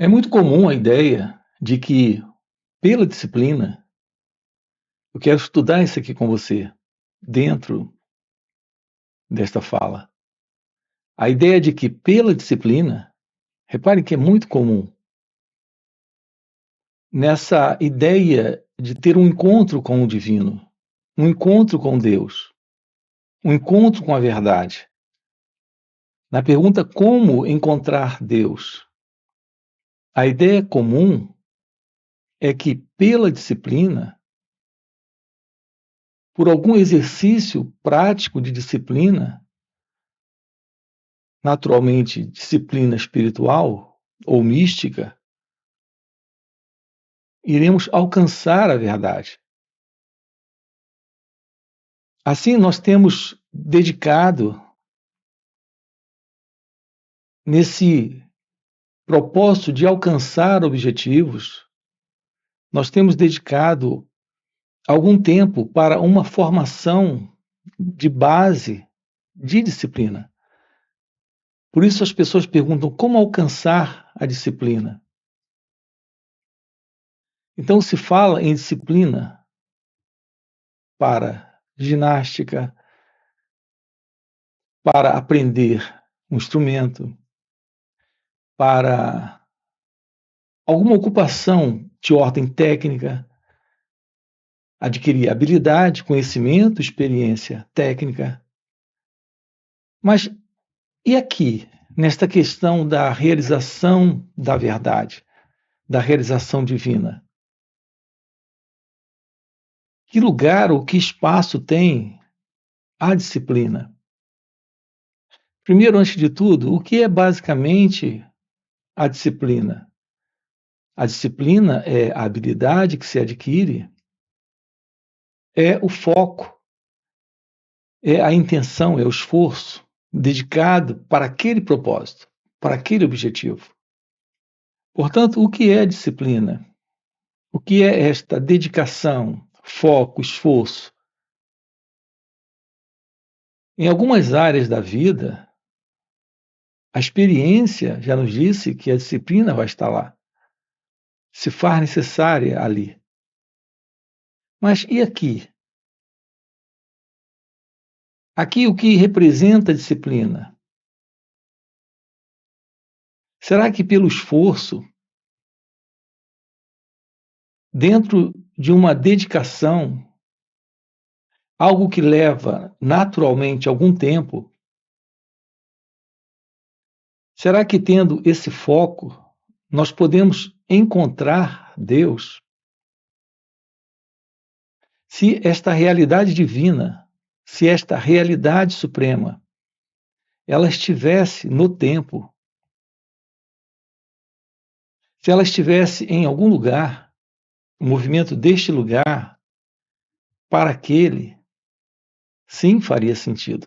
É muito comum a ideia de que, pela disciplina, eu quero estudar isso aqui com você, dentro desta fala. A ideia de que, pela disciplina, repare que é muito comum, nessa ideia de ter um encontro com o divino, um encontro com Deus, um encontro com a verdade. Na pergunta como encontrar Deus, a ideia comum é que, pela disciplina, por algum exercício prático de disciplina, naturalmente disciplina espiritual ou mística, iremos alcançar a verdade. Assim, nós temos dedicado, nesse propósito de alcançar objetivos, nós temos dedicado algum tempo para uma formação de base de disciplina. Por isso as pessoas perguntam como alcançar a disciplina. Então se fala em disciplina para ginástica, para aprender um instrumento, para alguma ocupação de ordem técnica, adquirir habilidade, conhecimento, experiência técnica. Mas e aqui, nesta questão da realização da verdade, da realização divina? Que lugar ou que espaço tem a disciplina? Primeiro, antes de tudo, o que é basicamente a disciplina? A disciplina é a habilidade que se adquire, é o foco, é a intenção, é o esforço dedicado para aquele propósito, para aquele objetivo. Portanto, o que é disciplina? O que é esta dedicação, foco, esforço? Em algumas áreas da vida, a experiência já nos disse que a disciplina vai estar lá, se faz necessária ali. Mas e aqui? Aqui o que representa a disciplina? Será que pelo esforço, dentro de uma dedicação, algo que leva naturalmente algum tempo, será que tendo esse foco, nós podemos encontrar Deus? Se esta realidade divina, se esta realidade suprema, ela estivesse no tempo, se ela estivesse em algum lugar, o movimento deste lugar para aquele, sim, faria sentido.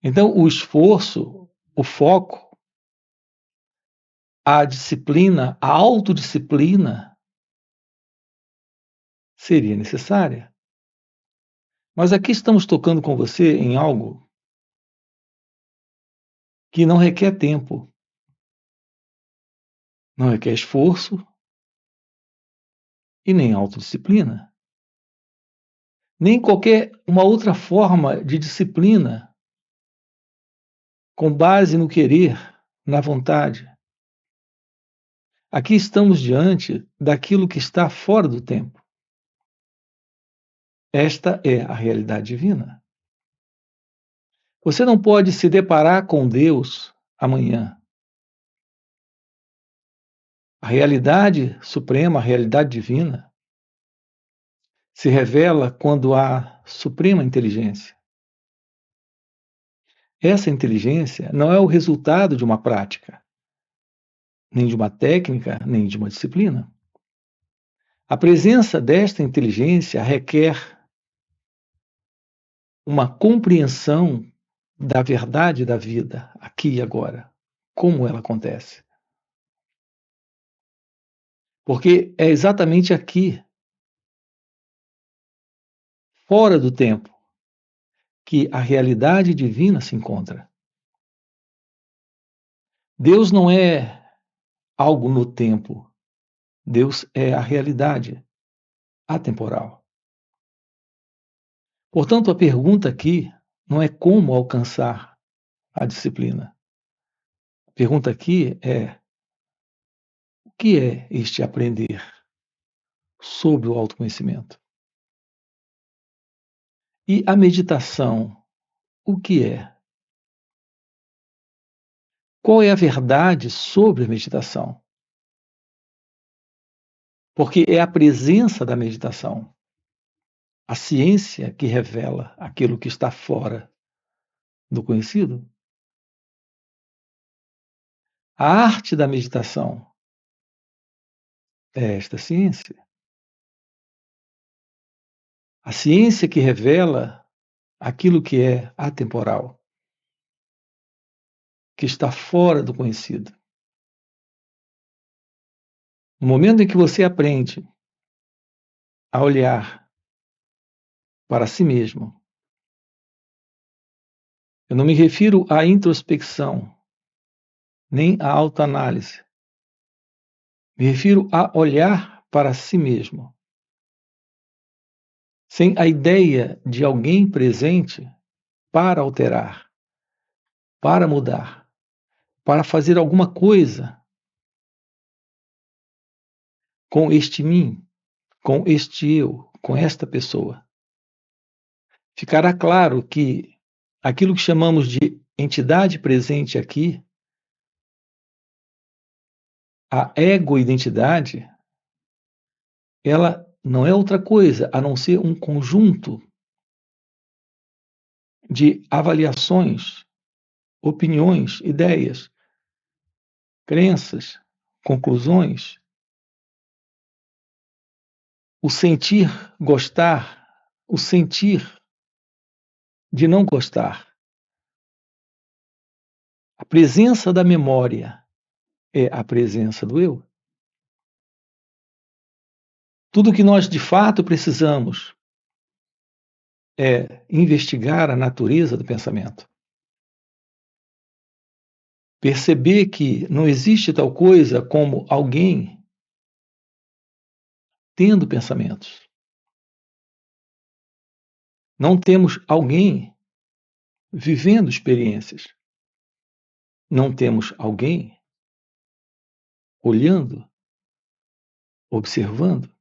Então, o esforço, o foco, a disciplina, a autodisciplina seria necessária. Mas aqui estamos tocando com você em algo que não requer tempo, não requer esforço e nem autodisciplina, nem qualquer uma outra forma de disciplina com base no querer, na vontade. Aqui estamos diante daquilo que está fora do tempo. Esta é a realidade divina. Você não pode se deparar com Deus amanhã. A realidade suprema, a realidade divina, se revela quando há suprema inteligência. Essa inteligência não é o resultado de uma prática, nem de uma técnica, nem de uma disciplina. A presença desta inteligência requer uma compreensão da verdade da vida, aqui e agora, como ela acontece. Porque é exatamente aqui, fora do tempo, que a realidade divina se encontra. Deus não é algo no tempo. Deus é a realidade atemporal. Portanto, a pergunta aqui não é como alcançar a disciplina. A pergunta aqui é: o que é este aprender sobre o autoconhecimento? E a meditação, o que é? Qual é a verdade sobre a meditação? Porque é a presença da meditação, a ciência que revela aquilo que está fora do conhecido. A arte da meditação é esta ciência. A ciência que revela aquilo que é atemporal, que está fora do conhecido. No momento em que você aprende a olhar para si mesmo, eu não me refiro à introspecção, nem à autoanálise. Me refiro a olhar para si mesmo, sem a ideia de alguém presente para alterar, para mudar, para fazer alguma coisa com este mim, com este eu, com esta pessoa. Ficará claro que aquilo que chamamos de entidade presente aqui, a ego-identidade, ela não é outra coisa a não ser um conjunto de avaliações, opiniões, ideias, crenças, conclusões, o sentir gostar, o sentir de não gostar. A presença da memória é a presença do eu. Tudo que nós de fato precisamos é investigar a natureza do pensamento. Perceber que não existe tal coisa como alguém tendo pensamentos. Não temos alguém vivendo experiências. Não temos alguém olhando, observando.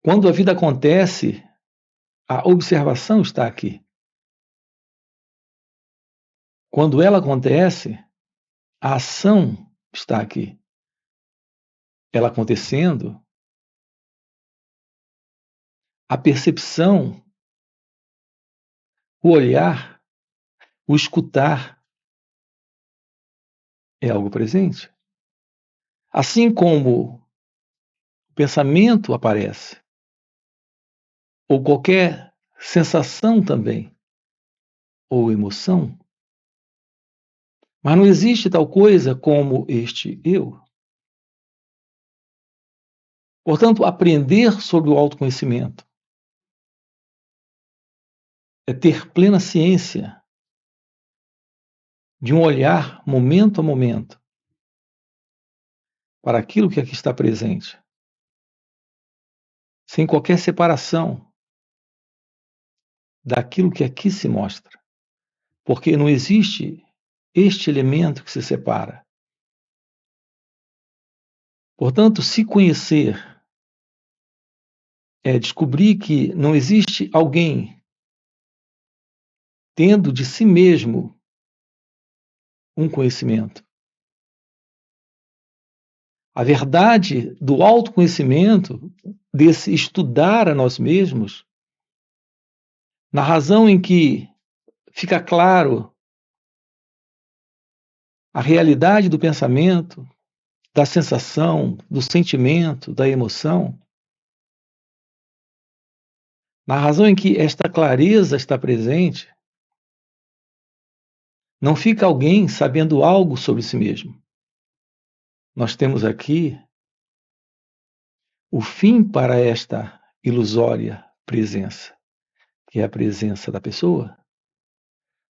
Quando a vida acontece, a observação está aqui. Quando ela acontece, a ação está aqui. Ela acontecendo, a percepção, o olhar, o escutar é algo presente. Assim como o pensamento aparece, ou qualquer sensação também, ou emoção, mas não existe tal coisa como este eu. Portanto, aprender sobre o autoconhecimento é ter plena ciência de um olhar momento a momento para aquilo que aqui está presente, sem qualquer separação daquilo que aqui se mostra, porque não existe este elemento que se separa. Portanto, se conhecer é descobrir que não existe alguém tendo de si mesmo um conhecimento. A verdade do autoconhecimento, desse estudar a nós mesmos, na razão em que fica claro a realidade do pensamento, da sensação, do sentimento, da emoção, na razão em que esta clareza está presente, não fica alguém sabendo algo sobre si mesmo. Nós temos aqui o fim para esta ilusória presença, que é a presença da pessoa,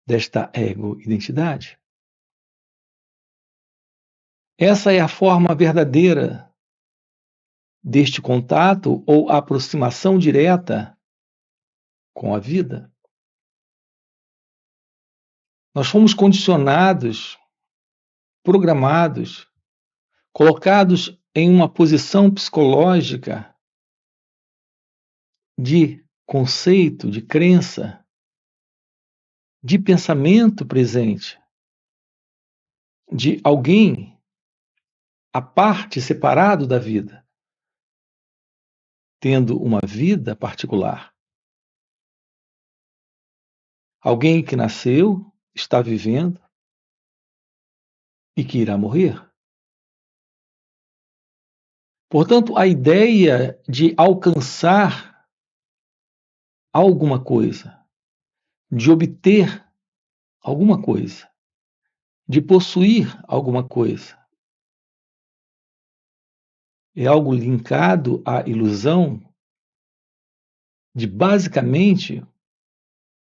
desta ego-identidade. Essa é a forma verdadeira deste contato ou aproximação direta com a vida. Nós fomos condicionados, programados, colocados em uma posição psicológica de conceito, de crença, de pensamento presente, de alguém à parte, separado da vida, tendo uma vida particular. Alguém que nasceu, está vivendo e que irá morrer. Portanto, a ideia de alcançar alguma coisa, de obter alguma coisa, de possuir alguma coisa, é algo linkado à ilusão de basicamente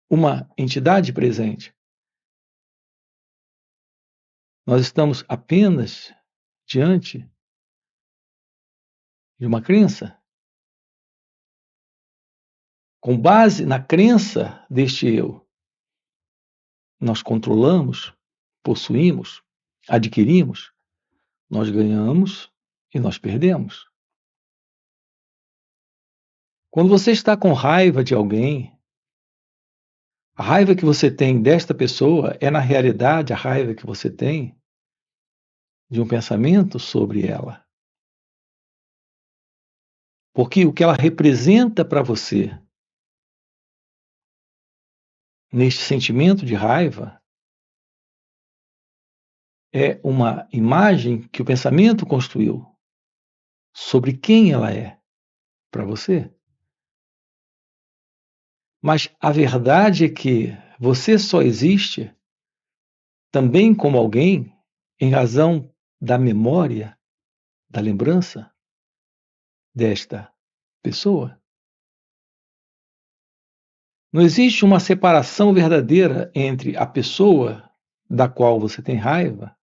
uma entidade presente. Nós estamos apenas diante de uma crença. Com base na crença deste eu, nós controlamos, possuímos, adquirimos, nós ganhamos e nós perdemos. Quando você está com raiva de alguém, a raiva que você tem desta pessoa é, na realidade, a raiva que você tem de um pensamento sobre ela. Porque o que ela representa para você neste sentimento de raiva é uma imagem que o pensamento construiu sobre quem ela é para você. Mas a verdade é que você só existe também como alguém em razão da memória, da lembrança desta pessoa. Não existe uma separação verdadeira entre a pessoa da qual você tem raiva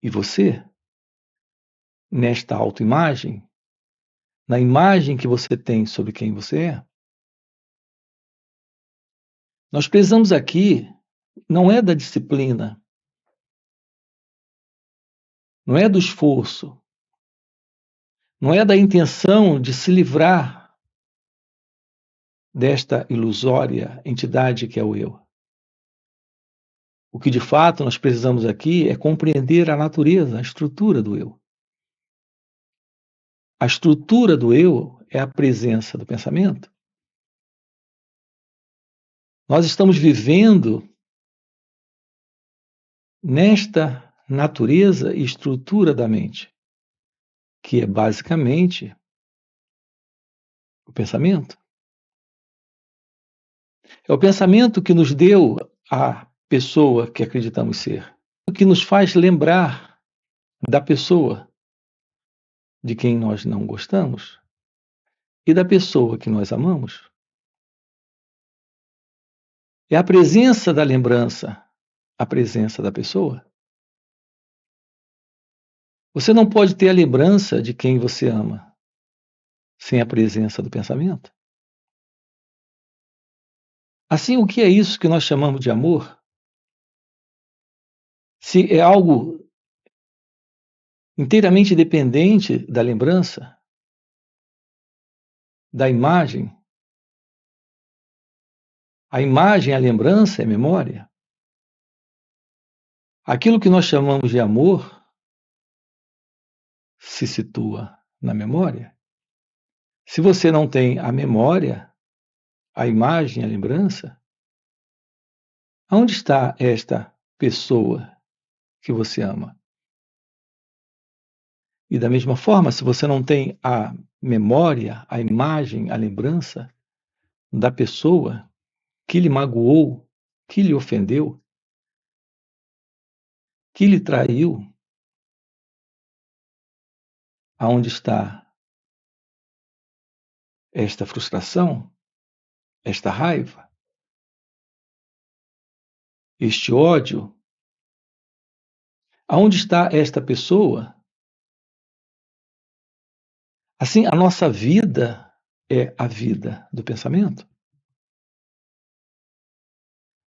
e você, nesta autoimagem, na imagem que você tem sobre quem você é. Nós precisamos aqui, não é da disciplina, não é do esforço, não é da intenção de se livrar desta ilusória entidade que é o eu. O que de fato nós precisamos aqui é compreender a natureza, a estrutura do eu. A estrutura do eu é a presença do pensamento. Nós estamos vivendo nesta natureza e estrutura da mente, que é basicamente o pensamento. É o pensamento que nos deu a pessoa que acreditamos ser, o que nos faz lembrar da pessoa de quem nós não gostamos e da pessoa que nós amamos. É a presença da lembrança, a presença da pessoa. Você não pode ter a lembrança de quem você ama sem a presença do pensamento. Assim, o que é isso que nós chamamos de amor? Se é algo inteiramente dependente da lembrança, da imagem, a imagem, a lembrança é memória. Aquilo que nós chamamos de amor se situa na memória. Se você não tem a memória, a imagem, a lembrança, onde está esta pessoa que você ama? E da mesma forma, se você não tem a memória, a imagem, a lembrança da pessoa que lhe magoou, que lhe ofendeu, que lhe traiu, aonde está esta frustração, esta raiva, este ódio, Aonde está esta pessoa? Assim, a nossa vida é a vida do pensamento.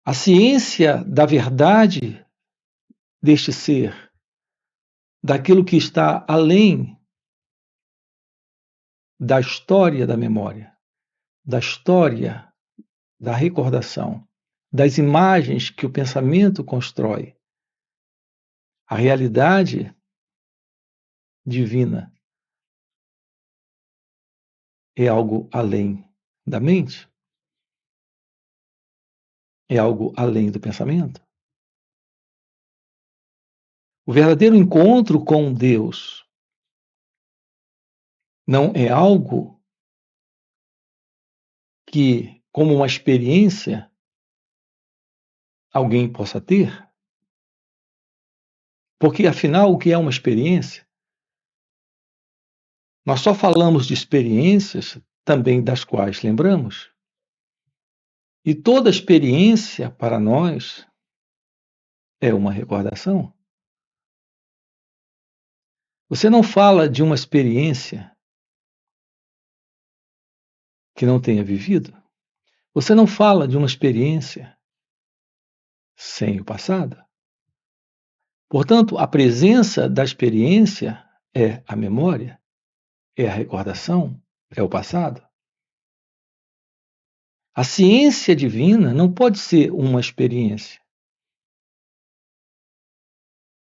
A ciência da verdade deste ser, daquilo que está além da história da memória, da história da recordação, das imagens que o pensamento constrói. A realidade divina é algo além da mente? É algo além do pensamento? O verdadeiro encontro com Deus não é algo que, como uma experiência, alguém possa ter? Porque, afinal, o que é uma experiência? Nós só falamos de experiências também das quais lembramos. E toda experiência, para nós, é uma recordação. Você não fala de uma experiência que não tenha vivido. Você não fala de uma experiência sem o passado. Portanto, a presença da experiência é a memória, é a recordação, é o passado. A ciência divina não pode ser uma experiência.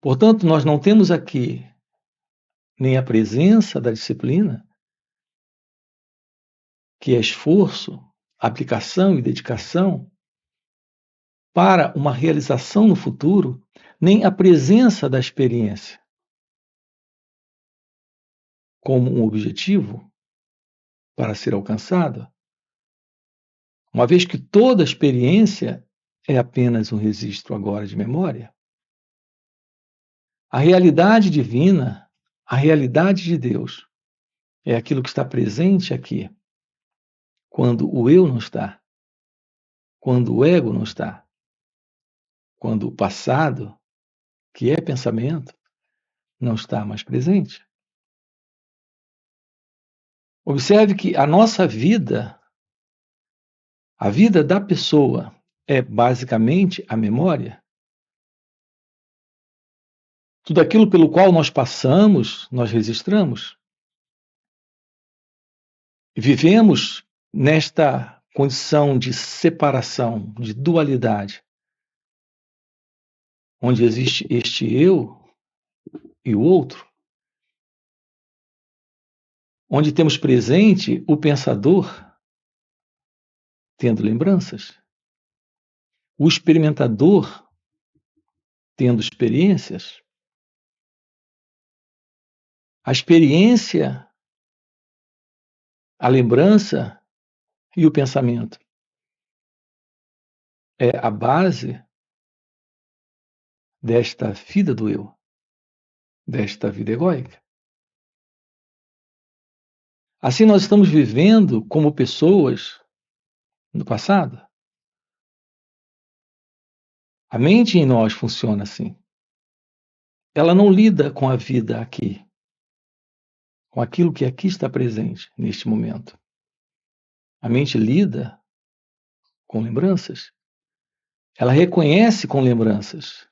Portanto, nós não temos aqui nem a presença da disciplina, que é esforço, aplicação e dedicação para uma realização no futuro, nem a presença da experiência como um objetivo para ser alcançado, uma vez que toda experiência é apenas um registro agora de memória. A realidade divina, a realidade de Deus, é aquilo que está presente aqui, quando o eu não está, quando o ego não está, quando o passado, que é pensamento, não está mais presente. Observe que a nossa vida, a vida da pessoa, é basicamente a memória. Tudo aquilo pelo qual nós passamos, nós registramos. Vivemos nesta condição de separação, de dualidade, onde existe este eu e o outro, onde temos presente o pensador tendo lembranças, o experimentador tendo experiências, a experiência, a lembrança e o pensamento. É a base desta vida do eu, desta vida egóica. Assim nós estamos vivendo como pessoas no passado. A mente em nós funciona assim. Ela não lida com a vida aqui, com aquilo que aqui está presente neste momento. A mente lida com lembranças. Ela reconhece com lembranças.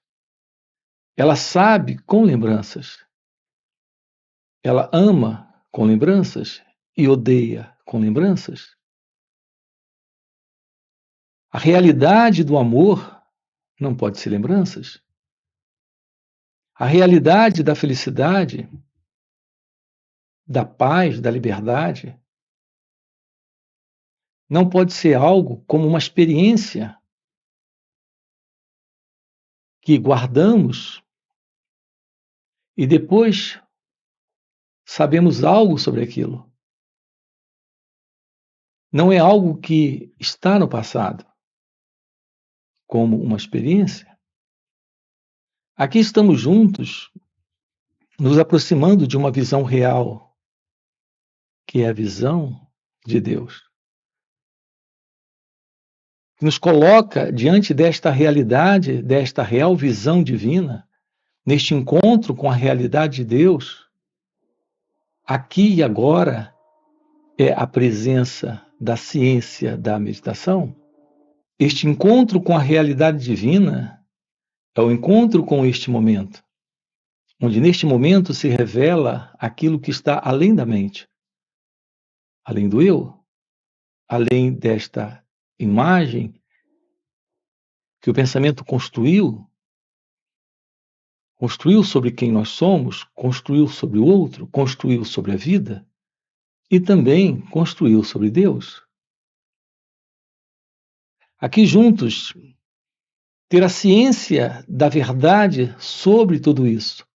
Ela sabe com lembranças. Ela ama com lembranças e odeia com lembranças. A realidade do amor não pode ser lembranças. A realidade da felicidade, da paz, da liberdade, não pode ser algo como uma experiência que guardamos e depois sabemos algo sobre aquilo. Não é algo que está no passado, como uma experiência. Aqui estamos juntos, nos aproximando de uma visão real, que é a visão de Deus. Que nos coloca diante desta realidade, desta real visão divina, neste encontro com a realidade de Deus, aqui e agora é a presença da ciência da meditação. Este encontro com a realidade divina é o encontro com este momento, onde neste momento se revela aquilo que está além da mente, além do eu, além desta imagem que o pensamento construiu sobre quem nós somos, construiu sobre o outro, construiu sobre a vida e também construiu sobre Deus. Aqui juntos, ter a ciência da verdade sobre tudo isso.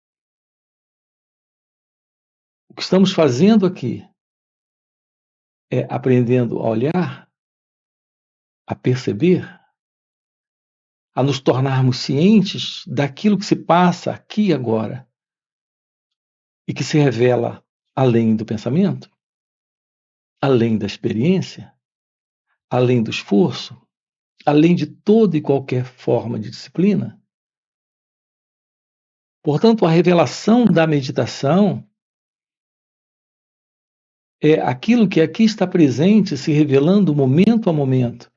O que estamos fazendo aqui é aprendendo a olhar, a perceber, a nos tornarmos cientes daquilo que se passa aqui e agora e que se revela além do pensamento, além da experiência, além do esforço, além de toda e qualquer forma de disciplina. Portanto, a revelação da meditação é aquilo que aqui está presente, se revelando momento a momento,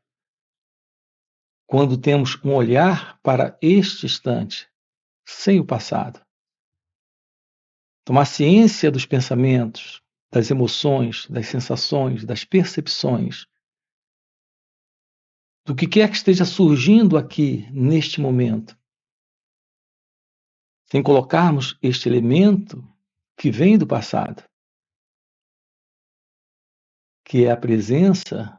quando temos um olhar para este instante, sem o passado. Tomar ciência dos pensamentos, das emoções, das sensações, das percepções, do que quer que esteja surgindo aqui, neste momento, sem colocarmos este elemento que vem do passado, que é a presença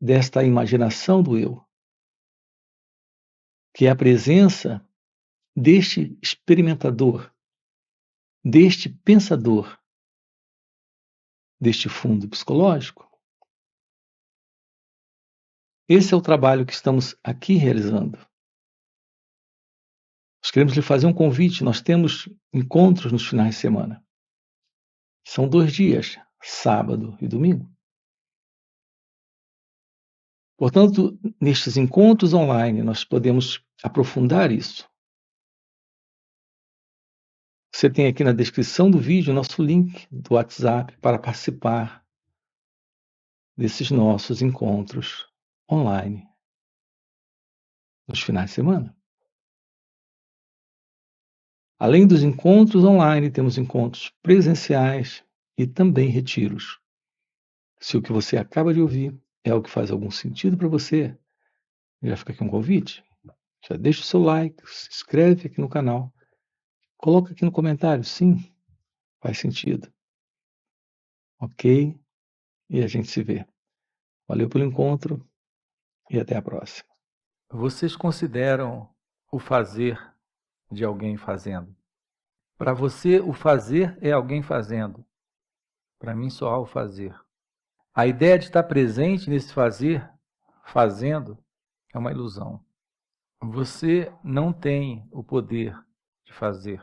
desta imaginação do eu, que é a presença deste experimentador, deste pensador, deste fundo psicológico. Esse é o trabalho que estamos aqui realizando. Nós queremos lhe fazer um convite, nós temos encontros nos finais de semana. São 2 dias, sábado e domingo. Portanto, nestes encontros online, nós podemos aprofundar isso. Você tem aqui na descrição do vídeo nosso link do WhatsApp para participar desses nossos encontros online nos finais de semana. Além dos encontros online, temos encontros presenciais e também retiros. Se o que você acaba de ouvir é o que faz algum sentido para você, já fica aqui um convite. Já deixa o seu like, se inscreve aqui no canal. Coloca aqui no comentário, sim, faz sentido. Ok? E a gente se vê. Valeu pelo encontro e até a próxima. Vocês consideram o fazer de alguém fazendo? Para você, o fazer é alguém fazendo. Para mim, só há o fazer. A ideia de estar presente nesse fazer, fazendo, é uma ilusão. Você não tem o poder de fazer.